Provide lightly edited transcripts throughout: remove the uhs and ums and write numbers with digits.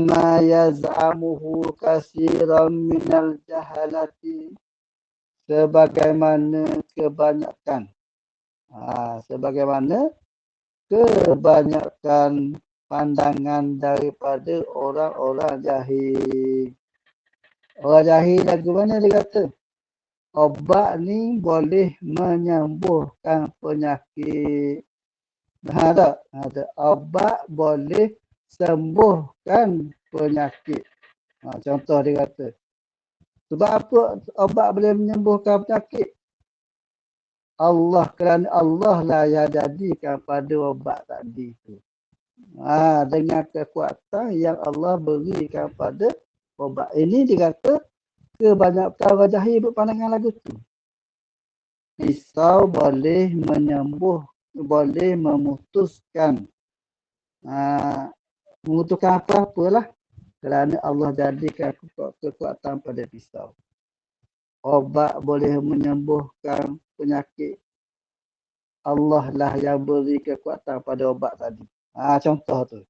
ma yaz'amuhu katsiran minal jahalati, sebagaimana kebanyakan pandangan daripada orang-orang jahil. Orang jahil lagu mana dia kata? Obat ni boleh menyembuhkan penyakit. Tak? Obat boleh sembuhkan penyakit. Contoh dia kata. Sebab apa obat boleh menyembuhkan penyakit? Kerana Allah lah yang jadikan pada obat tadi tu. Dengan kekuatan yang Allah berikan pada obat. Ini dia kata kebanyakan orang jahil berpandangan lagu tu. Pisau boleh boleh memutuskan apa-apalah. Kerana Allah jadikan kekuatan pada pisau. Obat boleh menyembuhkan penyakit. Allah lah yang beri kekuatan pada obat tadi. Contoh tu.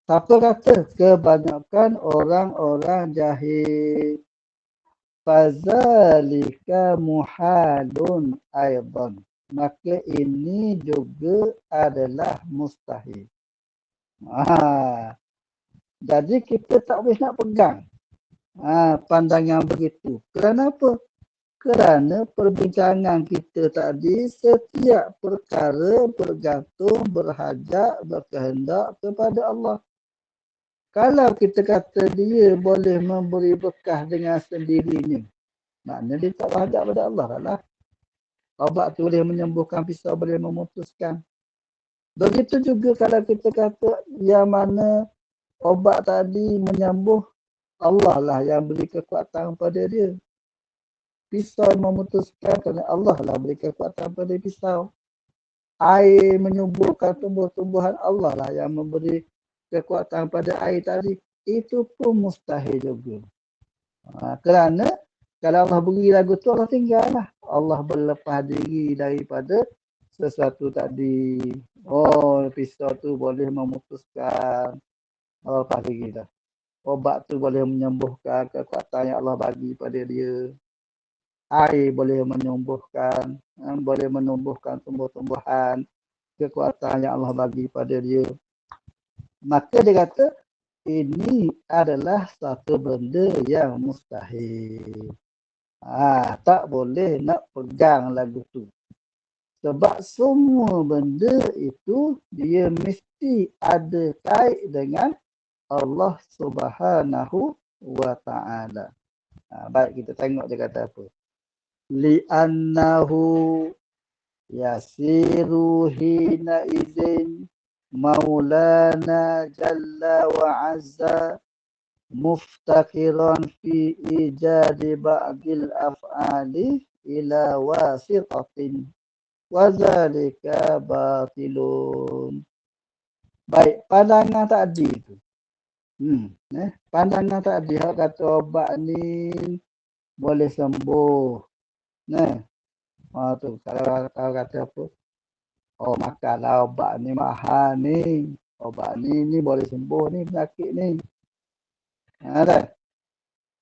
Siapa kata? Kebanyakan orang-orang jahil. Fazalika muhalun aidan. Maka ini juga adalah mustahil. Jadi kita tak boleh nak pegang pandangan begitu. Kerana apa? Kerana perbincangan kita tadi setiap perkara bergantung, berhajat, berkehendak kepada Allah. Kalau kita kata dia boleh memberi bekah dengan sendirinya, maknanya dia tak berhajat pada Allah lah. Obat tu boleh menyembuhkan, pisau boleh memutuskan. Begitu juga kalau kita kata yang mana obat tadi menyembuh, Allah lah yang beri kekuatan pada dia. Pisau memutuskan kerana Allah lah beri kekuatan pada pisau. Air menyuburkan tumbuh-tumbuhan, Allah lah yang memberi kekuatan pada air tadi. Itu pun mustahil juga. Kerana kalau Allah beri lagu tu, Allah tinggal lah. Allah berlepas diri daripada sesuatu tadi. Pisau tu boleh memutuskan. Allah lepas diri dah. Obat tu boleh menyembuhkan kekuatan yang Allah bagi pada dia. Air boleh menyembuhkan, boleh menumbuhkan tumbuh-tumbuhan, kekuatan yang Allah bagi pada dia. Maka dia kata, ini adalah satu benda yang mustahil. Tak boleh nak pegang lagu tu. Sebab semua benda itu, dia mesti ada kait dengan Allah Subhanahu wa ta'ala. Baik, kita tengok dia kata apa. Li'annahu yasiru hina izin maulana jalla wa azza muftakiran fi ijadi ba'dil af'ali ila wasitatin wa zalika batilun. Baik, pandangan tadi tu. Pandangan tadi hak kata obat ni boleh sembuh. Tu kalau kata apa? Makanlah obat ni mahal ni. Obat ni boleh sembuh ni penyakit ni.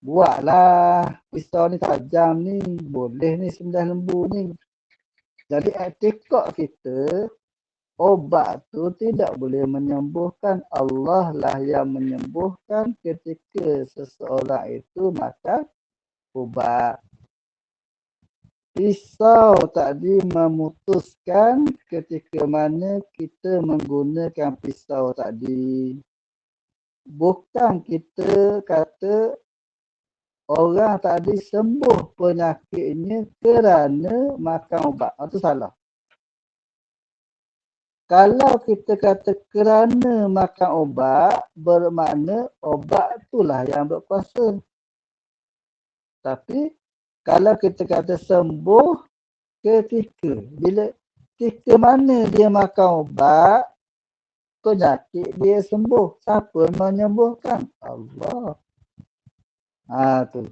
Buatlah pisau ni tajam ni. Boleh ni sembelih lembu ni. Jadi etikad kita, obat tu tidak boleh menyembuhkan. Allah lah yang menyembuhkan ketika seseorang itu makan ubat. Pisau tadi memutuskan ketika mana kita menggunakan pisau tadi. Bukan kita kata orang tadi sembuh penyakitnya kerana makan ubat. Itu salah. Kalau kita kata kerana makan ubat, bermakna obat itulah yang berkuasa. Tapi kalau kita kata sembuh ketika mana dia makan ubat, penyakit dia sembuh. Siapa menyembuhkan? Allah. Tu.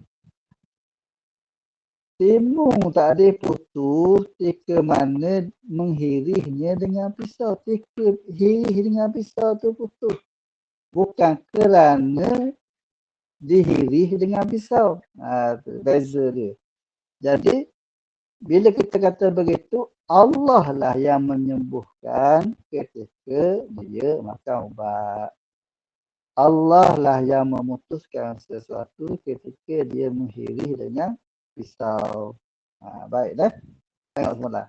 Timun tadi putus ketika mana menghirihnya dengan pisau. Ketika hirih dengan pisau tu putus. Bukan kerana dihirih dengan pisau. Beza dia. Jadi, bila kita kata begitu, Allah lah yang menyembuhkan ketika dia makan ubat. Allah lah yang memutuskan sesuatu ketika dia menghirih dengan pisau. Baiklah. Tengok semula.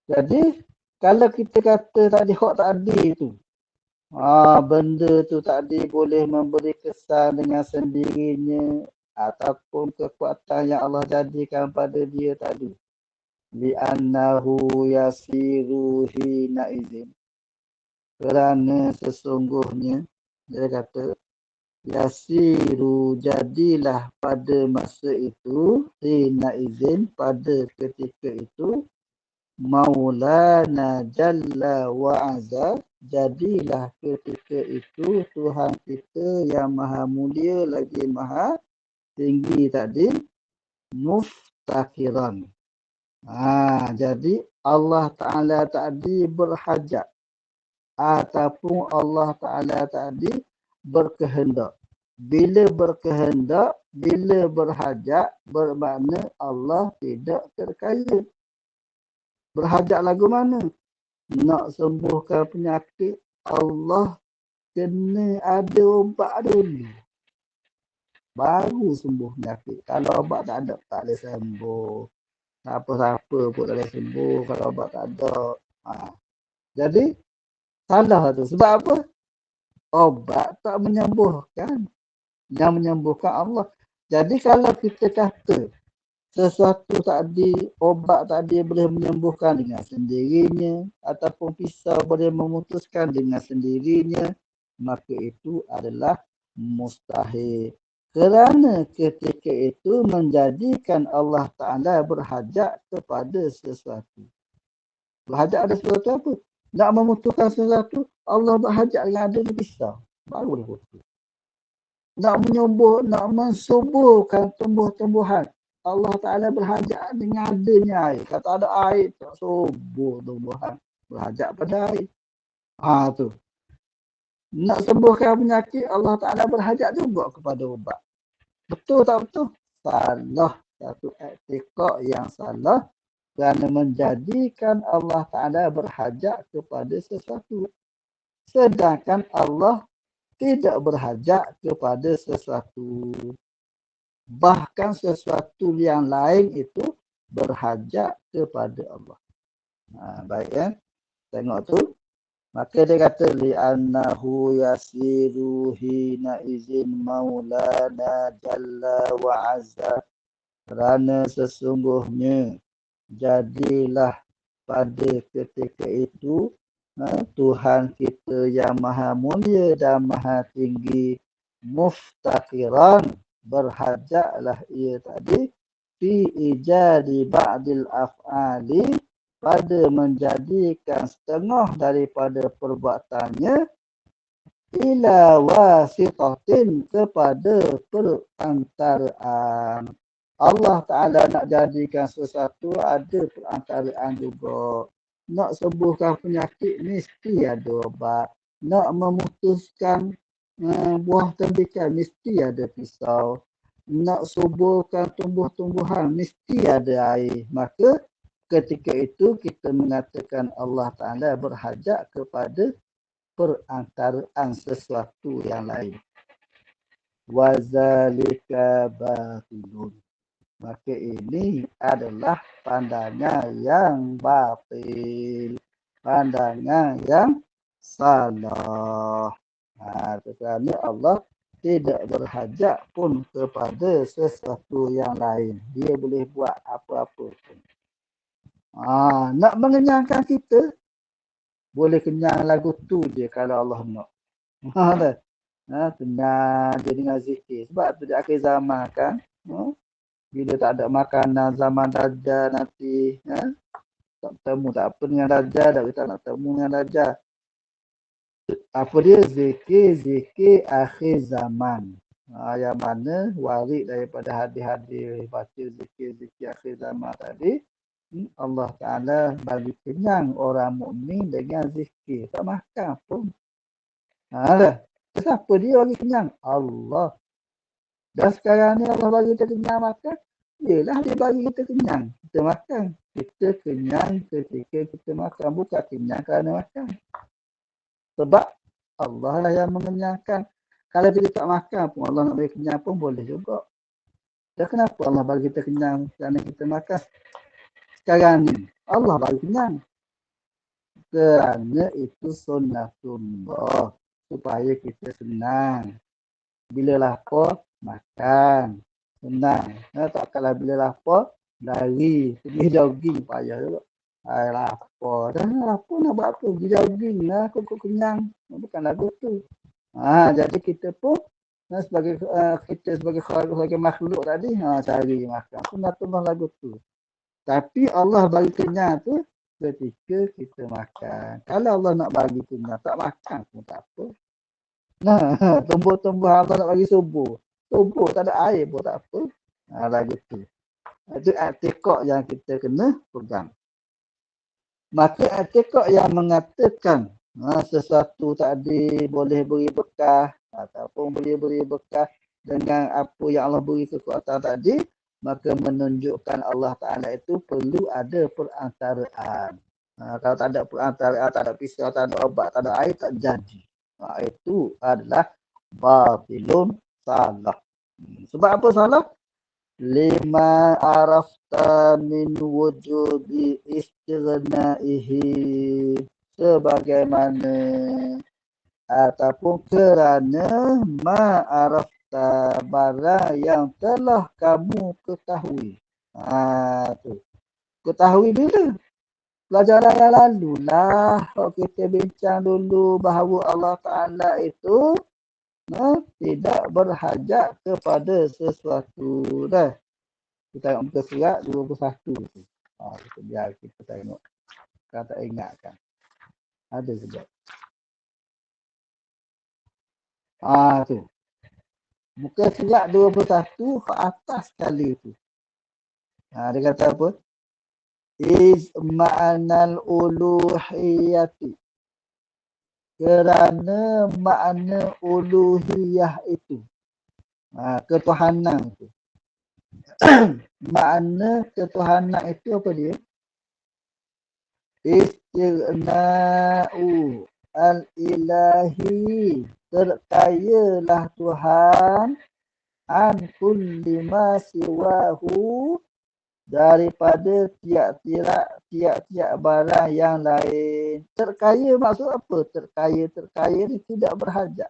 Jadi, kalau kita kata tadi hak tadi tu, benda tu tadi boleh memberi kesan dengan sendirinya ataupun kekuatan yang Allah jadikan pada dia tadi. Li'annahu yasiru hina izin. Kerana sesungguhnya, dia kata, yasiru jadilah pada masa itu, hina izin pada ketika itu, Maulana Jalla wa'azza, jadilah ketika itu Tuhan kita yang maha mulia lagi maha tinggi tadi, muftakiran. Jadi Allah Ta'ala tadi berhajat ataupun Allah Ta'ala tadi berkehendak. Bila berkehendak, bila berhajat, bermakna Allah tidak terkaya. Berhajat lagu mana? Nak sembuhkan penyakit, Allah kena ada ubat dulu. Baru sembuh penyakit. Kalau ubat tak ada, tak boleh sembuh. Siapa-siapa pun tak boleh sembuh kalau ubat tak ada. Jadi, salah tu. Sebab apa? Obat tak menyembuhkan. Yang menyembuhkan Allah. Jadi, kalau kita kata sesuatu tadi, obat tadi boleh menyembuhkan dengan sendirinya ataupun pisau boleh memutuskan dengan sendirinya, maka itu adalah mustahil. Kerana ketika itu menjadikan Allah Ta'ala berhajat kepada sesuatu. Berhajat ada sesuatu apa? Nak memutuskan sesuatu, Allah berhajat dengan adanya pisau. Baru boleh putus. Nak menyembuh, nak mensuburkan tumbuh-tumbuhan, Allah Ta'ala berhajat dengan adanya air. Kata ada air, tak subur tumbuhan. Berhajat pada air. Tu. Nak sembuhkan penyakit, Allah Ta'ala berhajat juga kepada ubat. Betul tak betul? Salah. Satu etikad yang salah kerana menjadikan Allah Ta'ala berhajat kepada sesuatu. Sedangkan Allah tidak berhajat kepada sesuatu. Bahkan sesuatu yang lain itu berhajat kepada Allah. Baik ya. Tengok tu. Maka dia kata li'annahu yasiru hina izin maulana jalla wa azza. Kerana sesungguhnya jadilah pada ketika itu Tuhan kita yang maha mulia dan maha tinggi, muftakiran, berhajatlah ia tadi, fi ijadi ba'dil af'ali, pada menjadikan setengah daripada perbuatannya, ila wasitatin, kepada perantaraan. Allah Ta'ala nak jadikan sesuatu ada perantaraan juga. Nak sembuhkan penyakit mesti ada obat. Nak memutuskan buah tembikan mesti ada pisau. Nak suburkan tumbuh-tumbuhan mesti ada air. Maka ketika itu kita mengatakan Allah Ta'ala berhajat kepada perantaraan sesuatu yang lain. Wazalika batilun. Maka ini adalah pandangan yang batil. Pandangan yang salah. Kerana Allah tidak berhajat pun kepada sesuatu yang lain. Dia boleh buat apa-apa pun. Nak mengenyangkan kita, boleh kenyang lagu tu je kalau Allah nak. Kenyang dia dengan zikir. Sebab tu di akhir zaman kan, bila tak ada makanan zaman Dajjal nanti, tak bertemu tak apa dengan Dajjal, dah kita nak bertemu dengan Dajjal. Apa dia? Zikir akhir zaman. Yang mana warid daripada hadis-hadis baca zikir akhir zaman tadi, Allah Ta'ala bagi kenyang orang mukmin dengan zikir. Tak makan pun. Dah. Siapa dia bagi kenyang? Allah. Dan sekarang ni Allah bagi kita kenyang makan. Yelah dia bagi kita kenyang. Kita makan. Kita kenyang ketika kita makan. Bukan kenyang kerana makan. Sebab Allah lah yang mengenyangkan. Kalau kita tak makan pun Allah nak bagi kenyang pun boleh juga. Dan kenapa Allah bagi kita kenyang kerana kita makan? Sekarang ni Allah bagi kenyang. Kerana itu sunnatullah. Supaya kita senang. Bila lapar, makan. Senang. Tak kalah bila lapar, lari. Pergi jogging, payah juga. Lapar. Dah lapar nak buat apa? Pergi jogging lah. Kok kenyang. Bukan lagu tu. Jadi kita pun kita sebagai makhluk tadi cari makan. Sunnatullah lagu tu. Tapi Allah bagi kenyang tu ketika kita makan. Kalau Allah nak bagi kenyang, tak makan pun tak apa. Tumbuh-tumbuh Allah nak bagi subur. Subur tak ada air pun tak apa. Lagu tu. Itu i'tiqad yang kita kena pegang. Maka i'tiqad yang mengatakan sesuatu tadi boleh beri bekah ataupun boleh beri bekah dengan apa yang Allah beri kekuatan tadi, maka menunjukkan Allah Ta'ala itu perlu ada perantaraan. Kalau tak ada perantaraan, tak ada pisau, tak ada obat, tak ada air, tak jadi. Itu adalah batilun salah. Sebab apa salah? Lima arafta min wujubi istighnaihi, sebagaimana ataupun kerana ma'arafta, barang yang telah kamu ketahui. Tu. Ketahui bila? Pelajaran yang lalu lah. Kita bincang dulu bahawa Allah Ta'ala itu tidak berhajat kepada sesuatu. Dah. Kita tengok muka surat 21 tu. Kita biar kita tengok. Kalau tak ingatkan. Ada sebab. Tu. Muka surat 21 ke atas sekali tu. Dia kata apa? Is ma'anal uluhiyati. Kerana makna uluhiyah itu. Ketuhanan itu. Makna ketuhanan itu apa dia? Istighna'u al-ilahi. Terkayalah Tuhan an kulli ma siwahu, daripada tiap-tiap barang yang lain. Terkaya maksud apa? Terkaya ni tidak berhajat.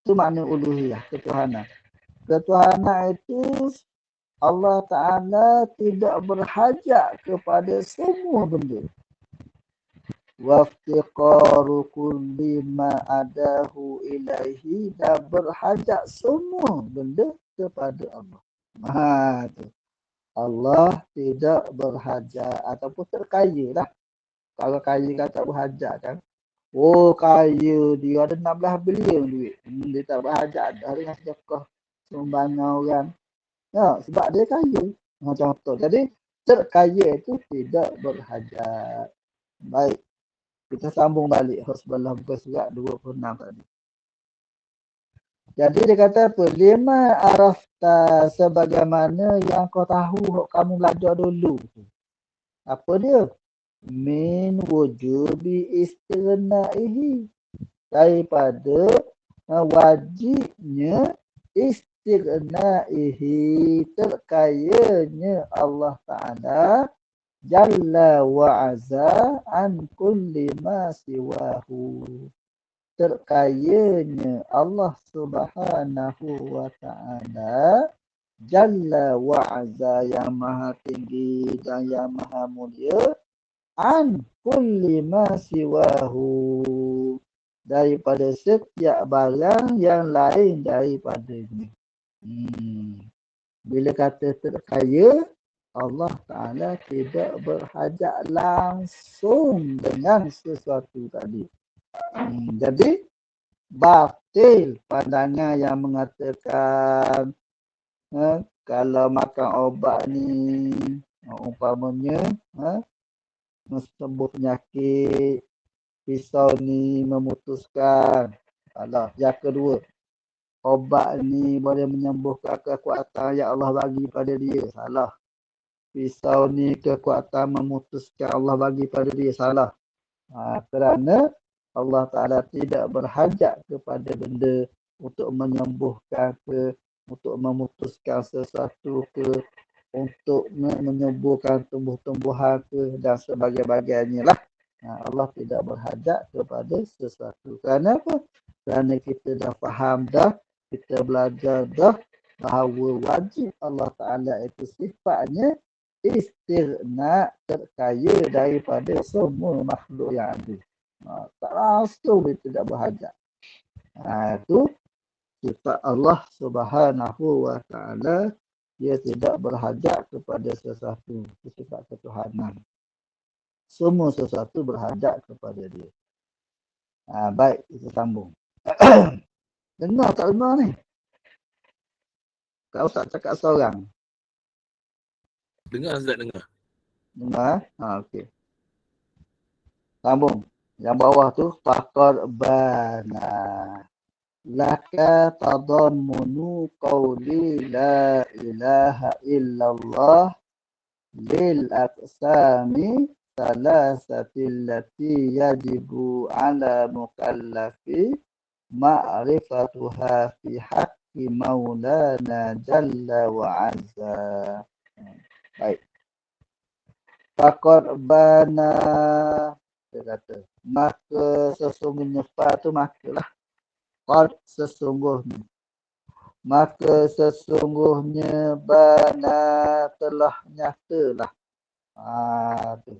Itu makna uluhiyah, ketuhanan. Ketuhanan itu Allah Ta'ala tidak berhajat kepada semua benda. Waftiqaru kulli ma adahu ilaihi, dan berhajat semua benda kepada Allah. Tu. Allah tidak berhajat ataupun terkaya lah. Kalau kaya kan tak berhajat kan. Kaya dia ada 16 bilion duit. Dia tak berhajat dah dengan sedekah sumbangan orang. Sebab dia kaya. Contoh. Jadi terkaya itu tidak berhajat. Baik. Kita sambung balik sebelah buku surat 26 tadi. Jadi dia kata apa? Lima arafta, sebagaimana yang kau tahu kamu belajar dulu. Apa dia? Min wujubi istighnaihi, daripada wajibnya istighnaihi, terkayanya Allah Ta'ala Jalla wa'azza an kulli ma siwahu, terkayanya Allah Subhanahu wa Ta'ala Jalla wa'azza, yang maha tinggi dan yang maha mulia, an kulli ma siwahu, daripada setiap barang yang lain daripadanya. Bila kata terkaya, Allah Ta'ala tidak berhajat langsung dengan sesuatu tadi. Jadi, batil pandangan yang mengatakan kalau makan obat ni, umpamanya sembuh penyakit, Pisau ni memutuskan. Salah. Yang kedua, obat ni boleh menyembuhkan kekuatan yang Allah bagi pada dia. Salah. Pisau ni kekuatan memutuskan Allah bagi pada dia. Salah. Kerana Allah Ta'ala tidak berhajat kepada benda untuk menyembuhkan ke, untuk memutuskan sesuatu ke, untuk menyembuhkan tumbuh-tumbuhan ke dan sebagainya lah. Allah tidak berhajat kepada sesuatu. Kerana apa? Kerana kita dah faham dah, kita belajar dah bahawa wajib Allah Ta'ala itu sifatnya istighna, terkaya daripada semua makhluk yang ada. Tak langsung dia tidak berhajat. Itu sifat Allah Subhanahu wa Ta'ala, dia tidak berhajat kepada sesuatu. Itu sifat ketuhanan. Semua sesuatu berhajat kepada dia. Baik, kita sambung. Dengar tak dengar ni? Kau tak cakap seorang? Dengar Ustaz, dengar. Dengar? Okey. Sambung. Yang bawah tu, faqad bana laka tadammunu qawli la ilaha illallah lil aqsami salasati allati yajibu ala mukallafi ma'rifatuha fi haqqi maulana jalla wa azza. Baik. Faqad bana, dia kata, maka sesungguhnya fa tu makalah. Qad sesungguhnya. Maka sesungguhnya bana telah nyatalah. Tu.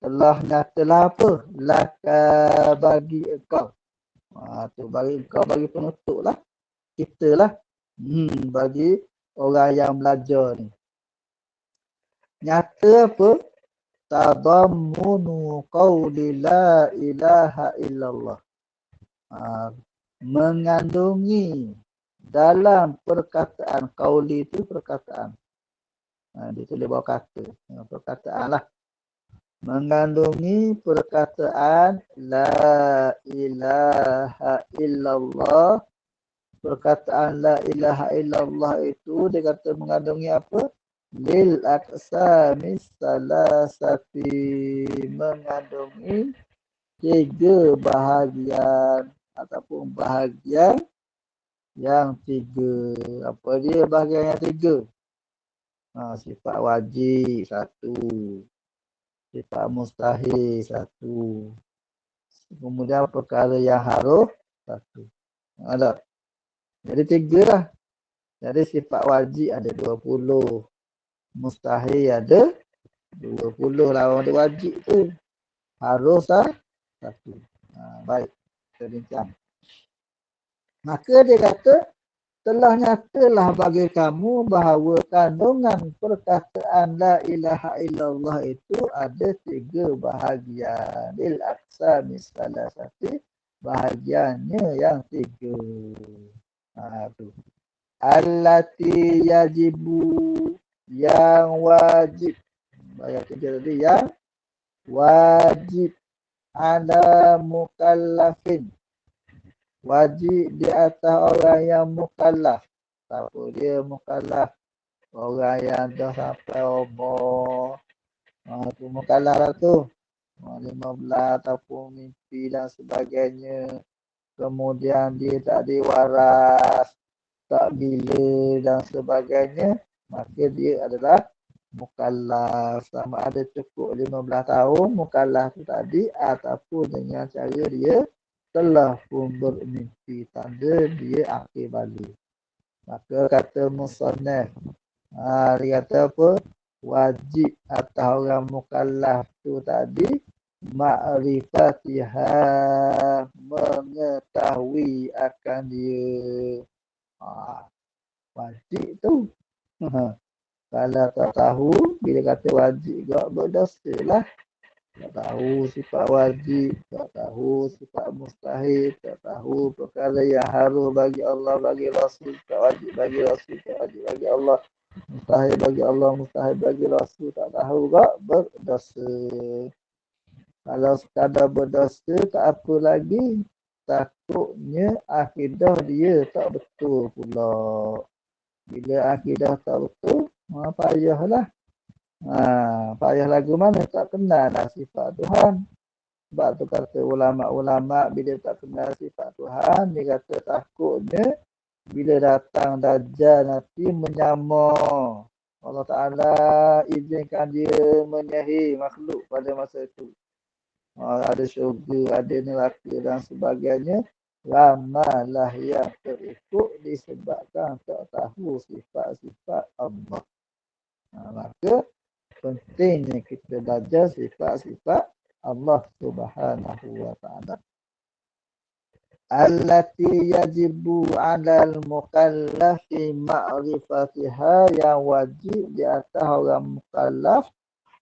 Telah nyatalah apa? Laka bagi engkau. Tu bagi engkau, bagi penutup lah. Kita lah. Bagi orang yang belajar ni. Nyata apa? Tadammunu qawli la ilaha illallah. Mengandungi dalam perkataan qauli itu perkataan. Ditulis bawah kata. Perkataan lah. Mengandungi perkataan la ilaha illallah. Perkataan la ilaha illallah itu dia kata mengandungi apa? Lil aqsamis salasati, mengandungi 3 bahagian ataupun bahagian yang 3. Apa dia bahagian yang 3? Sifat wajib 1, sifat mustahil 1, kemudian perkara yang harus 1. Ada. Jadi 3 lah. Jadi sifat wajib ada 20. Mustahil ada 20 lah. Orang wajib tu. Harus 1. Baik. Kita bincang. Maka dia kata, telah nyatalah bagi kamu bahawa kandungan perkataan la ilaha illallah itu ada 3 bahagian. Lil aqsami salasati, bahagiannya yang 3. Tu. Allati yajibu, yang wajib. Bahagian 3 tadi yang wajib ala mukallafin, wajib di atas orang yang mukallaf. Siapa dia mukallaf? Orang yang dah sampai umur tu mukallaf lah tu. 15 ataupun mimpi dan sebagainya. Kemudian dia tak diwaras, tak bila dan sebagainya. Maka dia adalah mukallaf. Sama ada cukup 15 tahun mukallaf tu tadi ataupun dengan cara dia telah pun bermimpi, tanda dia akhir balik. Maka kata musannaf, dia kata apa? Wajib atas orang mukallaf tu tadi ma'rifatiha, mengetahui akan dia. Wajib tu. Kalau tak tahu, bila kata wajib juga berdosa lah. Tak tahu sifat wajib, tak tahu sifat mustahil, tak tahu perkara yang harus bagi Allah, bagi Rasul, tak wajib bagi Rasul, tak wajib bagi Allah, mustahil bagi Allah, mustahil bagi Rasul, tak tahu tak berdosa. Kalau sekadar berdosa tak apa lagi. Takutnya akidah dia tak betul pula. Bila akidah tak betul, payahlah. Payah lagu mana tak kenal dah sifat Tuhan. Sebab tu kata ulama-ulama bila tak kenal sifat Tuhan, dia kata takutnya bila datang Dajjal nanti menyamar. Allah Ta'ala izinkan dia menyihir makhluk pada masa itu. Ada syurga, ada neraka dan sebagainya. Ramailah yang terikut disebabkan tak tahu sifat-sifat Allah. Maka pentingnya kita belajar sifat-sifat Allah Subhanahu wa Ta'ala. Allati yajibu 'alal mukallafi ma'rifatiha, yang wajib di atas orang mukallaf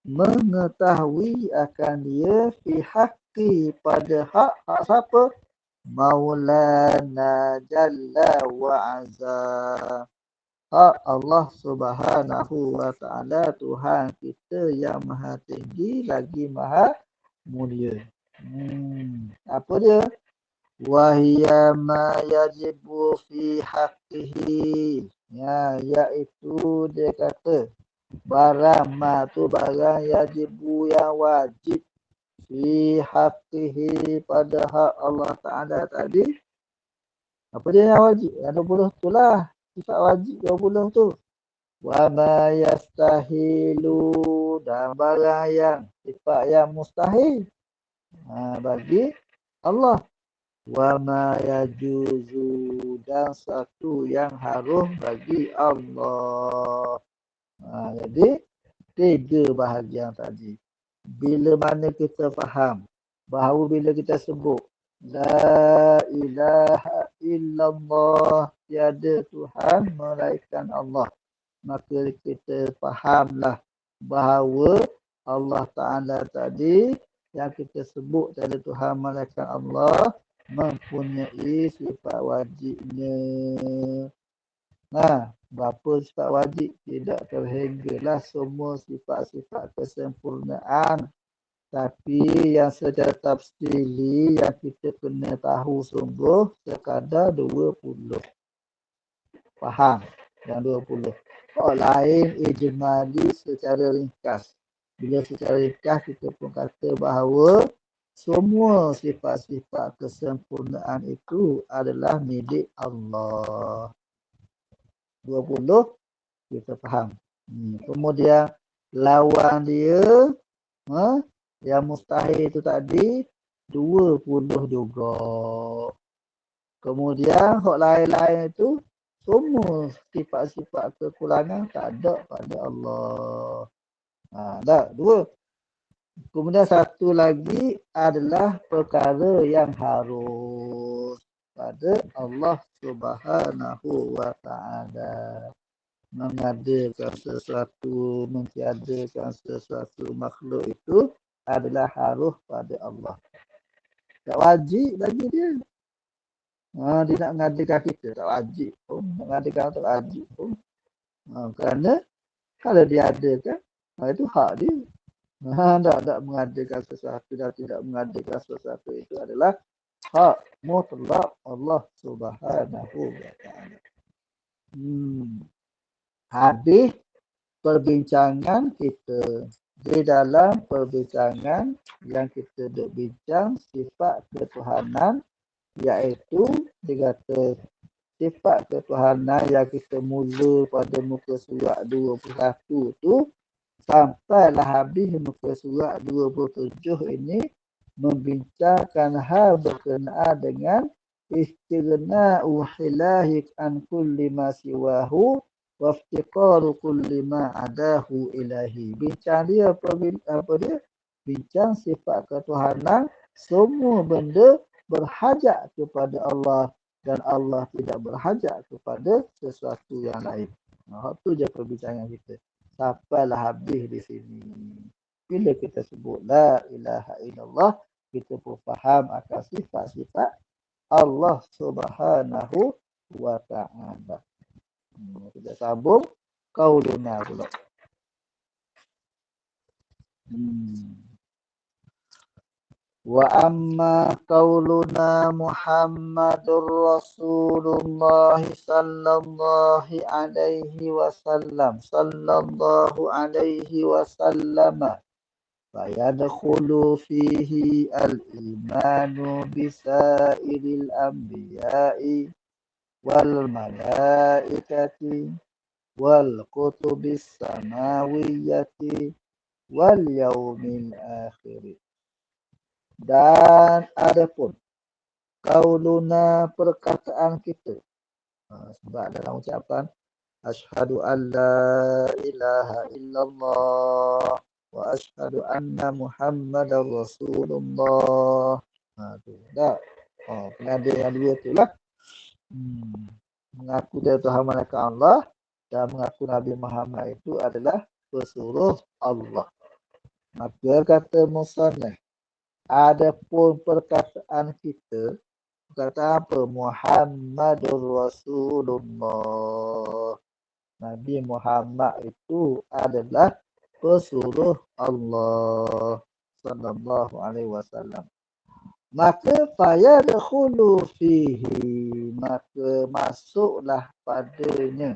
mengetahui akan dia fi haqqi, pada hak siapa? Maulana Jalla wa Azza. Hak Allah Subhanahu wa Ta'ala, Tuhan kita yang maha tinggi lagi maha mulia. Apa dia? Wahia ma yajibu fi haqqihi. Iaitu dia kata barang ma tu barang yajibu yang wajib fi haqqihi, pada hak Allah Ta'ala tadi. Apa dia yang wajib? Yang 20 tu lah. Sifat wajib 20 tu. Wa ma yastahilu, dan barang yang sifat yang mustahil bagi Allah. Wa ma yajuzu, dan satu yang harus bagi Allah. Jadi 3 bahagian tadi. Bila mana kita faham bahawa bila kita sebut La ilaha illallah, tiada Tuhan melainkan Allah, maka kita fahamlah bahawa Allah Ta'ala tadi yang kita sebut tiada Tuhan melainkan Allah mempunyai sifat wajibnya. Berapa sifat wajib? Tidak terhinggalah semua sifat-sifat kesempurnaan. Tapi yang secara tafsili yang kita kena tahu sungguh sekadar 20. Faham? Yang 20. Lain ijmali secara ringkas. Bila secara ringkas kita pun kata bahawa semua sifat-sifat kesempurnaan itu adalah milik Allah. 20 kita faham. Kemudian lawan dia yang mustahil itu tadi 20 juga. Kemudian hak lain-lain itu semua sifat-sifat kekurangan tak ada pada Allah. Dah 2. Kemudian satu lagi adalah perkara yang harus pada Allah Subhanahu wa Ta'ala. Mengadakan sesuatu, mentiadakan sesuatu makhluk itu adalah harus pada Allah. Tak wajib bagi dia. Dia nak mengadakan kita, tak wajib pun. Nak mengadakan tak wajib pun. Kerana kalau dia adakan, itu hak dia. Tak mengadakan sesuatu dan tidak mengadakan sesuatu itu adalah hak mutlak Allah Subhanahu wa Ta'ala. Habis perbincangan kita. Di dalam perbincangan yang kita duk bincang sifat ketuhanan, iaitu dikata sifat ketuhanan yang kita mula pada muka surat 21 tu sampailah habis muka surat 27 ini membincangkan hal berkenaan dengan istighna'u hilahi an kulli ma siwahu wa iftiqaru kulli ma adahu ilahi. Bincang dia apa dia? Bincang sifat ketuhanan, semua benda berhajat kepada Allah dan Allah tidak berhajat kepada sesuatu yang lain. Itu je perbincangan kita. Sampailah habis di sini. Bila kita sebut la ilaha illallah, kita pun faham akan sifat-sifat Allah Subhanahu wa Ta'ala. Kita sambung qauluna pula. Wa amma qauluna Muhammadur Rasulullah sallallahu alaihi wasallam fayadkhulu fihi al-imanu bisairil anbiya'i wal malaikati wal kutubis samawiyyati wal yaumil akhir. Dan adapun qauluna perkataan kita. Sebab dalam ucapan asyhadu an la ilaha illallah wa asyhadu anna muhammadar rasulullah. Tu dah. Kena ada yang dua tu lah. Mengaku dia Tuhan malaikat Allah dan mengaku Nabi Muhammad itu adalah pesuruh Allah. Maka kata musannaf, adapun perkataan kita, kata apa? Muhammadur Rasulullah. Nabi Muhammad itu adalah pesuruh Allah sallallahu alaihi wasallam. Maka fayadkhulu fihi, maka masuklah padanya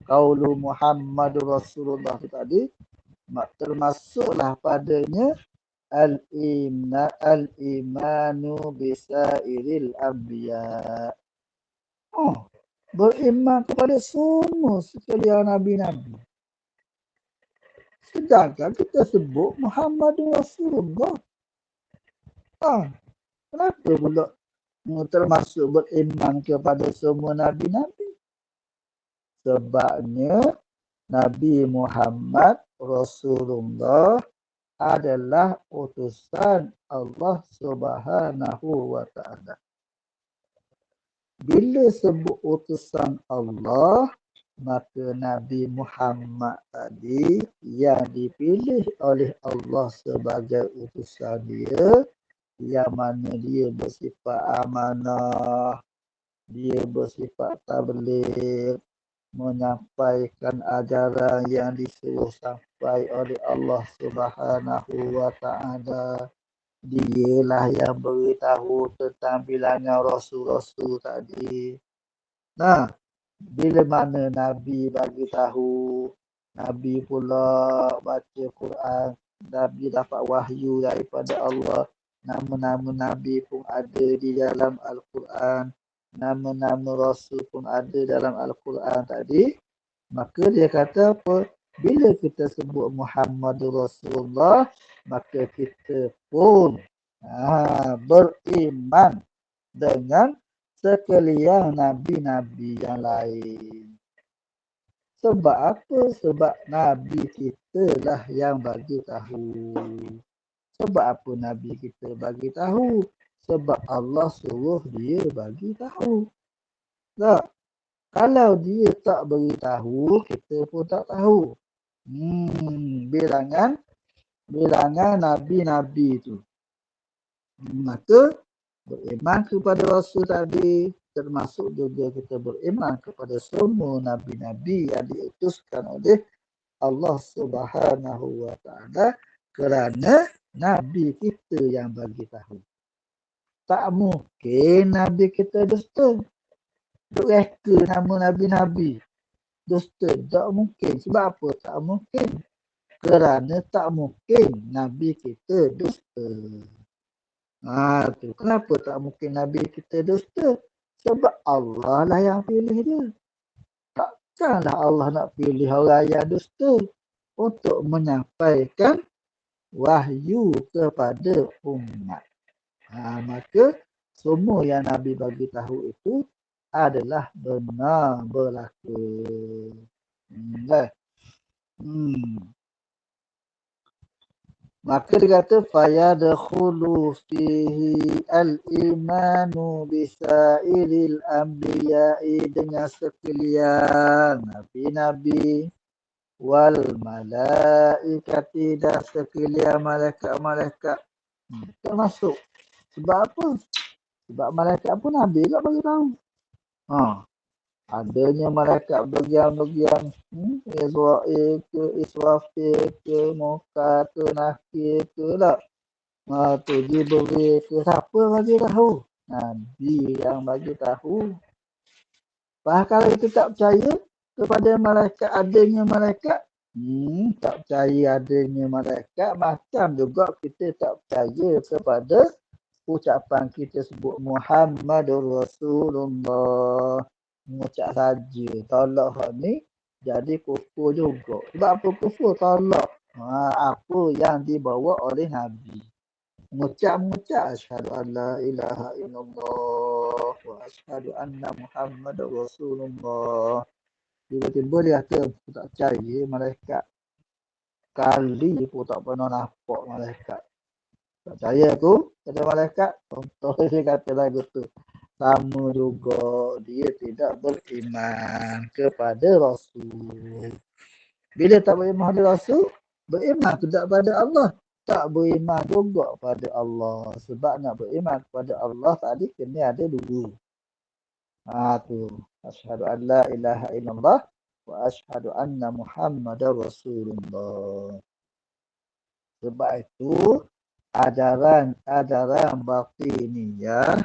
qaulu Muhammadur Rasulullah tadi, termasuklah padanya al-imanu bisairil anbiya. Beriman kepada semua sekalian nabi-nabi. Sedangkan kita sebut Muhammadur Rasulullah. Kenapa pula termasuk beriman kepada semua nabi-nabi? Sebabnya Nabi Muhammad Rasulullah adalah utusan Allah Subhanahu wa ta'ala. Bila sebut utusan Allah, maka Nabi Muhammad tadi yang dipilih oleh Allah sebagai utusan dia, yang mana dia bersifat amanah, dia bersifat tabligh, menyampaikan ajaran yang disuruh sampai oleh Allah Subhanahu wa ta'ala. Dialah yang beritahu tentang bilangan rasul-rasul tadi. Nah, bila mana Nabi bagi tahu, Nabi pula baca Quran, Nabi dapat wahyu daripada Allah, nama-nama Nabi pun ada di dalam Al-Quran, nama-nama Rasul pun ada dalam Al-Quran tadi. Maka dia kata apa? Bila kita sebut Muhammadur Rasulullah, maka kita pun beriman dengan sekalian nabi-nabi yang lain. Sebab apa? Sebab Nabi kita lah yang bagi tahu. Sebab apa Nabi kita bagi tahu? Sebab Allah suruh dia bagi tahu. Tak? Kalau dia tak beritahu, kita pun tak tahu. Bilangan nabi-nabi itu. Maka beriman kepada Rasul tadi, termasuk juga kita beriman kepada semua nabi-nabi yang diutuskan oleh Allah Subhanahu wa ta'ala, kerana Nabi kita yang bagi tahu. Tak mungkin Nabi kita dusta. Duk reka nama nabi-nabi dusta. Tak mungkin. Sebab apa tak mungkin? Kerana tak mungkin Nabi kita dusta. Tu. Kenapa tak mungkin Nabi kita dusta? Sebab Allah lah yang pilih dia. Takkanlah Allah nak pilih orang yang dusta untuk menyampaikan wahyu kepada umat. Maka semua yang Nabi bagi tahu itu adalah benar berlaku. Maka dia kata fayadkhulu fihi al-imanu bisairil anbiya'i, dengan sekalian nabi-nabi, wal malaikati, dan sekalian malaikat-malaikat. Termasuk. Sebab apa? Sebab malaikat pun Nabi tak bagi tahu. Adanya malaikat bagian-bagian Israel ke, Israfil ke, Munkar ke, Nakir ke tak. Tu diberi ke siapa bagi tahu? Nabi yang bagi tahu. Kalau kita tak percaya kepada malaikat, adanya malaikat, tak percaya adanya malaikat, macam juga kita tak percaya kepada ucapan kita sebut Muhammadur Rasulullah. Mengucap saja. Tolak hak ni jadi kufur juga. Sebab apa kufur? Tolak apa yang dibawa oleh Nabi. Mengucap asyhadu an la ilaha illallah wa asyhadu anna Muhammadar Rasulullah. Tiba-tiba dia kata, aku tak percaya malaikat. Kali pun tak pernah nampak malaikat. Tak percaya aku kata malaikat. Contoh dia kata lagu tu. Sama juga dia tidak beriman kepada Rasul. Bila tak beriman kepada Rasul, beriman tidak pada Allah. Tak beriman juga pada Allah. Sebab nak beriman kepada Allah tadi kena ada dua. Tu. Asyhadu an la ilaha illallah wa asyhadu anna Muhammadar Rasulullah. Sebab itu ajaran batiniyah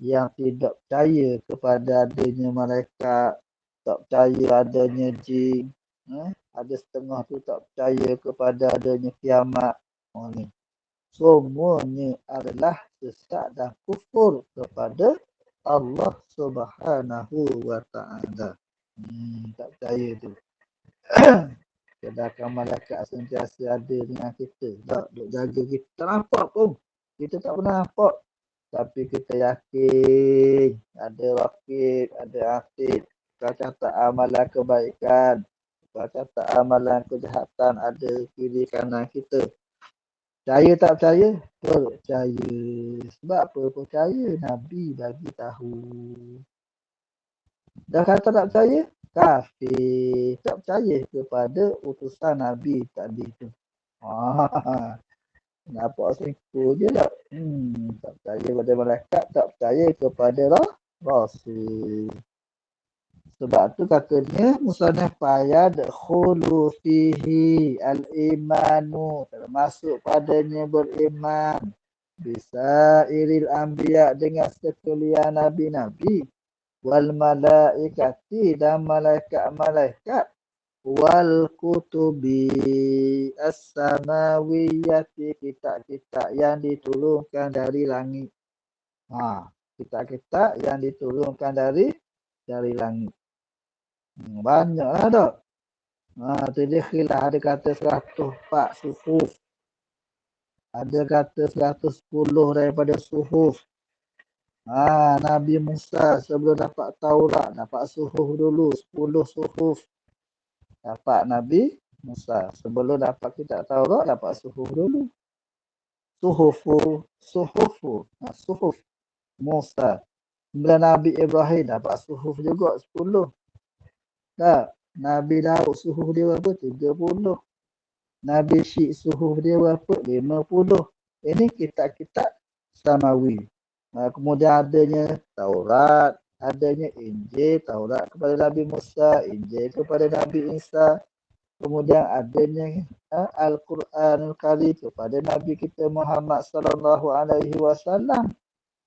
yang tidak percaya kepada adanya malaikat, tak percaya adanya jin, ada setengah tu tak percaya kepada adanya kiamat. Ni. Semuanya adalah sesat dan kufur kepada Allah Subhanahu wa taala. Tak percaya tu. Sedangkan malaikat sentiasa ada dengan kita. Tak duk jaga kita. Tak nampak pun. Kita tak pernah nampak. Tapi kita yakin ada rakib, ada atid. Kau catat amalan kebaikan. Kau catat amalan kejahatan ada kiri kanan kita. Percaya tak percaya? Percaya. Sebab apa? Percaya Nabi bagi tahu. Dah kata tak percaya? Kafir. Tak percaya kepada utusan Nabi tadi tu. Nampak simpul je tak? Tak percaya kepada malaikat, tak percaya kepada Rasul. Sebab tu katanya musannaf payad khulu fihi al-imanu, termasuk padanya beriman bisa iril anbiya dengan sekalian nabi-nabi wal malaikati dan malaikat-malaikat wal kutubi as-samawiyati, kitab-kitab yang diturunkan dari langit. Kitab-kitab yang diturunkan dari langit. Banyaklah tak. Tu dia khilaf. Ada kata 104 suhuf. Ada kata 110 daripada suhuf. Nabi Musa sebelum dapat Taurat, dapat suhuf dulu. 10 suhuf. Dapat Nabi Musa. Sebelum dapat kitab Taurat, dapat suhuf dulu. Suhuf Musa. Kemudian Nabi Ibrahim dapat suhuf juga 10. Tak. Nabi Daud suhuf dia berapa? 30. Nabi Syed suhuf dia berapa? 50. Ini kitab-kitab samawi. Kemudian adanya Taurat, adanya Injil, Taurat kepada Nabi Musa, Injil kepada Nabi Isa. Kemudian adanya Al-Quranul Karim kepada Nabi kita Muhammad sallallahu alaihi wasallam.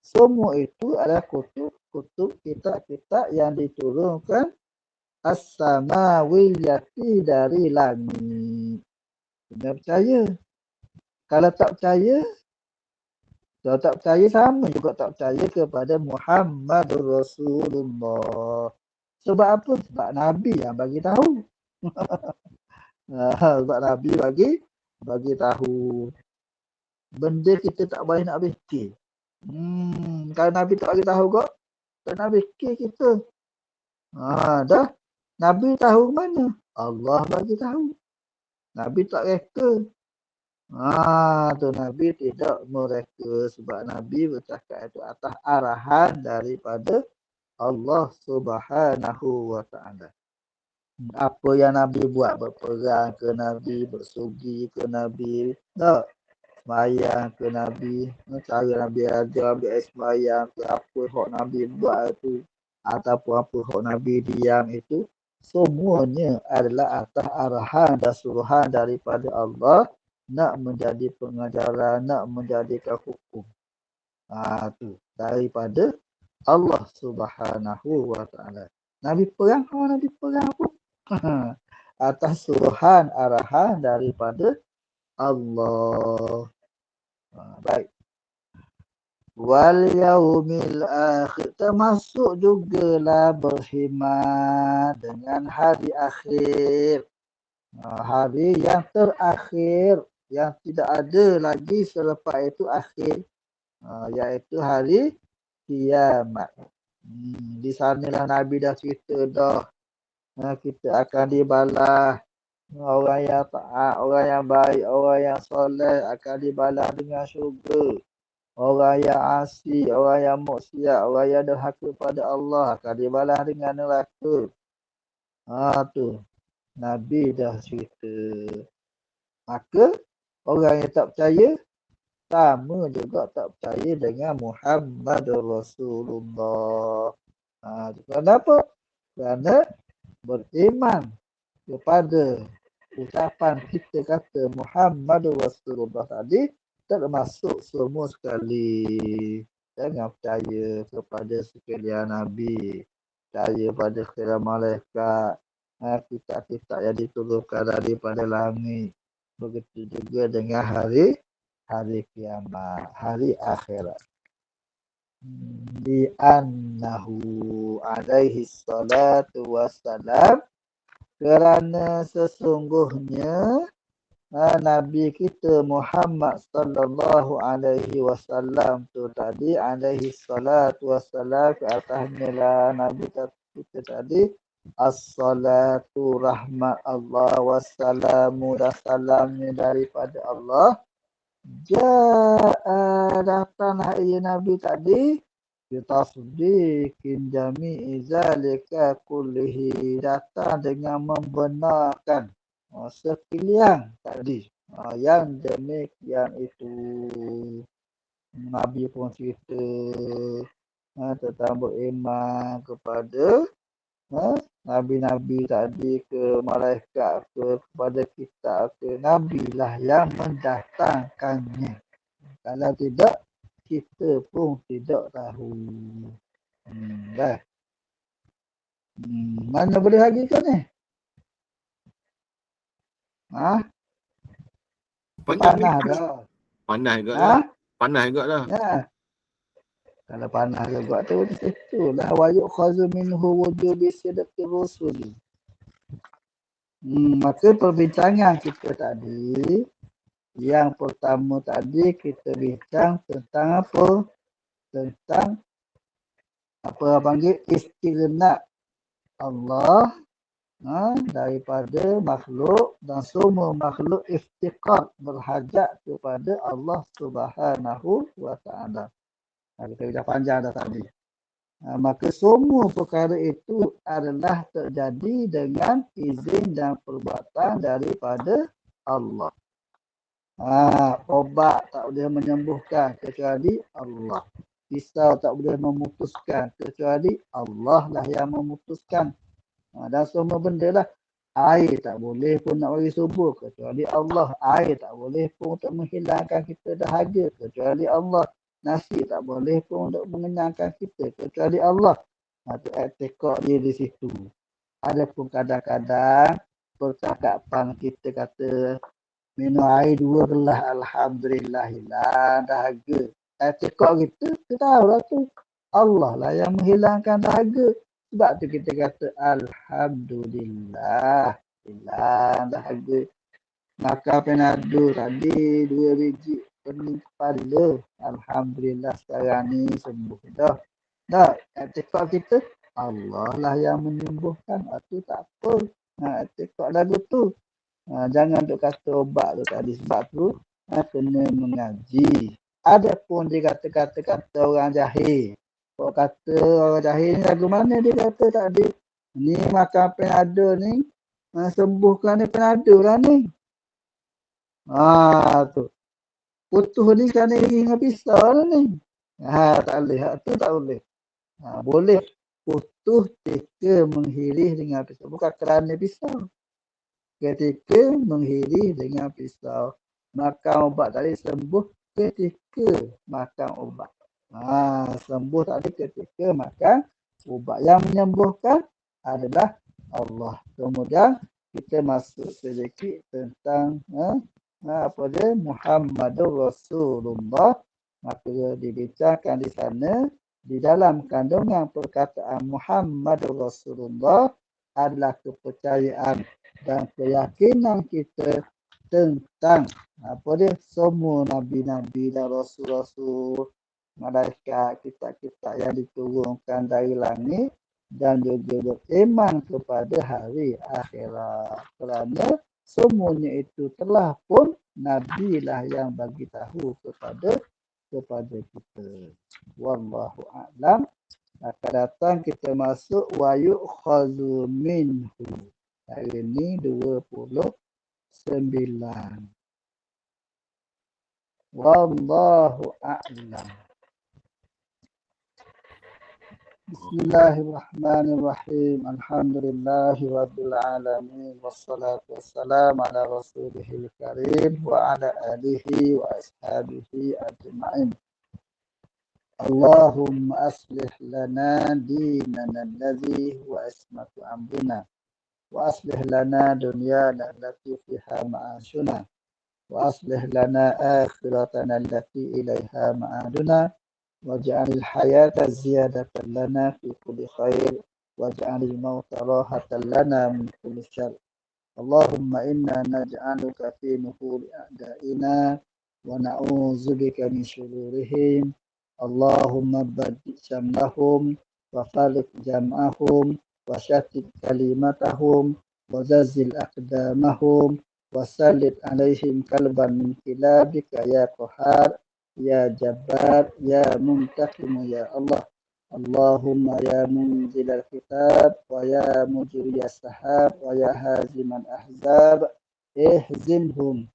Semua itu adalah kutub kitab-kitab yang diturunkan as-samawiyati dari langit. Kena percaya. Kalau tak percaya sama juga tak percaya kepada Muhammadur Rasulullah. Sebab apa? Sebab Nabi yang bagi tahu. Sebab Nabi bagi tahu. Benda kita tak boleh nak fikir. Kalau Nabi tak bagi tahu kok, tak nak fikir kita. Dah. Nabi tahu mana? Allah bagi tahu. Nabi tak reka. Tu Nabi tidak mereka sebab Nabi bercakap itu atas arahan daripada Allah Subhanahu wa taala. Apa yang Nabi buat, berperang ke Nabi, bersugi ke Nabi, tak sembahyang ke Nabi, cara Nabi ajar, ambil sembahyang ke apa hak Nabi buat itu ataupun apa hak Nabi diam itu, semuanya adalah atas arahan dan suruhan daripada Allah nak menjadi pengajaran, nak menjadikan hukum. Tu daripada Allah Subhanahu wa taala. Nabi perang pun atas suruhan arahan daripada Allah. Baik. Wal yaumil akhir, termasuk jugalah berkhidmat dengan hari akhir. Hari yang terakhir, yang tidak ada lagi selepas itu akhir, iaitu hari kiamat. Di sanalah Nabi dah cerita dah, kita akan dibalas. Orang yang taat, orang yang baik, orang yang soleh akan dibalas dengan syurga. Orang yang asyik, orang yang maksiat, orang yang derhaka pada Allah akan dibalas dengan neraka. Tu Nabi dah cerita. Maka orang yang tak percaya sama juga tak percaya dengan Muhammad Rasulullah. Kenapa? Kerana beriman kepada ucapan kita kata Muhammad Rasulullah tadi termasuk semua sekali. Jangan percaya kepada sekalian Nabi, percaya pada sekalian malaikat, kitab-kitab yang diturunkan daripada langit. Begitu juga dengan hari kiamat, hari akhirat. Di annahu alaihi salatu wassalam, kerana sesungguhnya Nabi kita Muhammad sallallahu alaihi wasallam tu tadi, alaihi salatu wassalam, ke atasnya lah Nabi kita tadi, as-salatu rahmat Allah wassalamu, dan salamnya daripada Allah, datanglah ia Nabi tadi, bitasdiqin jami'i zalika kullihi, datang dengan membenarkan sekalian tadi, yang demikian itu. Nabi pun cerita tentang beriman kepada Nabi-Nabi tadi, ke malaikat, kepada kita, ke Nabi lah yang mendatangkannya. Kalau tidak, kita pun tidak tahu. Dah. Mana boleh lagi kan ni? Panas dah. Panas juga dah. Panas juga dah. Ya. Kalau panas juga tu, itulah wa yu'khazu minhu wujubi sidqi rusul. Maka perbincangan kita tadi, yang pertama tadi kita bincang tentang apa? Tentang apa panggil istighna Allah daripada makhluk, dan semua makhluk iftiqar, berhajat kepada Allah Subhanahu wa taala. Kita dah panjang dah tadi. Maka semua perkara itu adalah terjadi dengan izin dan perbuatan daripada Allah. Obat tak boleh menyembuhkan kecuali Allah. Pisau tak boleh memutuskan kecuali Allah lah yang memutuskan. Dan semua benda lah. Air tak boleh pun nak bagi subur kecuali Allah. Air tak boleh pun untuk menghilangkan kita dahaga kecuali Allah. Nasi tak boleh pun untuk mengenyangkan kita kecuali Allah. Itu etikot dia di situ. Adapun kadang-kadang percakapan kita kata minum air 2 gelas, alhamdulillah dahaga. Etikot kita tahu lah tu Allah lah yang menghilangkan dahaga. Sebab tu kita kata alhamdulillah hilang dahaga. Maka penado tadi 2 biji pening kepala, alhamdulillah sekarang ni sembuh dah. Etikot kita Allah lah yang menyembuhkan. Itu tak apa. Etikot lagu tu. Jangan duk kata obat tu tadi. Sebab tu kena mengaji. Adapun dia kata orang jahil. Kalau kata orang jahil ni lagu mana dia kata tadi? Ni makan penado ni sembuhkan ni penado lah ni. Tu. Putus ni kerana dengan pisau lah ni. Tak boleh. Tu tak boleh. Boleh putus ketika menghirih dengan pisau. Bukan kerana pisau. Ketika menghirih dengan pisau. makan ubat tadi sembuh ketika makan ubat. Sembuh tadi ketika makan ubat. Yang menyembuhkan adalah Allah. Kemudian kita masuk sedikit tentang apa dia Muhammadur Rasulullah. Maka dibincangkan di sana di dalam kandungan perkataan Muhammadur Rasulullah adalah kepercayaan dan keyakinan kita tentang apa dia semua nabi-nabi dan rasul-rasul, malaikat, kitab-kitab yang diturunkan dari langit dan juga beriman kepada hari akhirat. Kerana semuanya itu telah pun nabi lah yang bagi tahu kepada kita. Wallahu a'lam. Akan datang kita masuk wa yu'khazu minhu. Hari ini 29. Wallahu a'lam. Bismillahirrahmanirrahim. Alhamdulillahi rabbil alamin. Wassalatu wassalamu ala rasulihil karim wa ala alihi wa ashabihi ajma'in. Allahumma aslih lana dinana alladhi huwa ismatu amrina wa aslih lana dunyana allati fiha ma'ashuna wa aslih lana akhiratana allati ilaiha ma'aduna waj'alil hayata ziyadatan lana fi kulli khair waj'alil mauta rahatan lana min kulli syarr. Allahumma inna naj'aluka fi nuhuri a'da'ina wa na'udzubika min syururihim. Allahumma baddi syamlahum wa fariq jam'ahum wa syatit kalimatahum wa zazil aqdamahum wa sallit alaihim kalban min kilabika ya qahar ya jabbar ya muntakim ya Allah. Allahumma ya munzil al-kitab wa ya mujri as-sahab wa ya haziman ahzab ihzimhum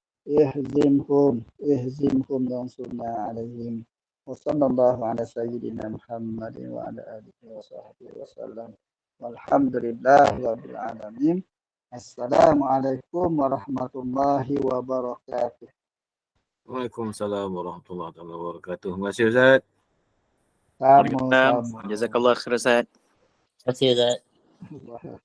wansurna alaihim. Wa sallallahu ala sayyidina Muhammadin wa ala alihi wa sahbihi wa sallam. Walhamdulillahi rabbil alamin. Assalamualaikum warahmatullahi wabarakatuh. Waalaikumsalam warahmatullahi wabarakatuh. Terima kasih Ustaz. Waalaikumsalam. Jazakallah khair Ustaz. Terima kasih Ustaz. Sama-sama.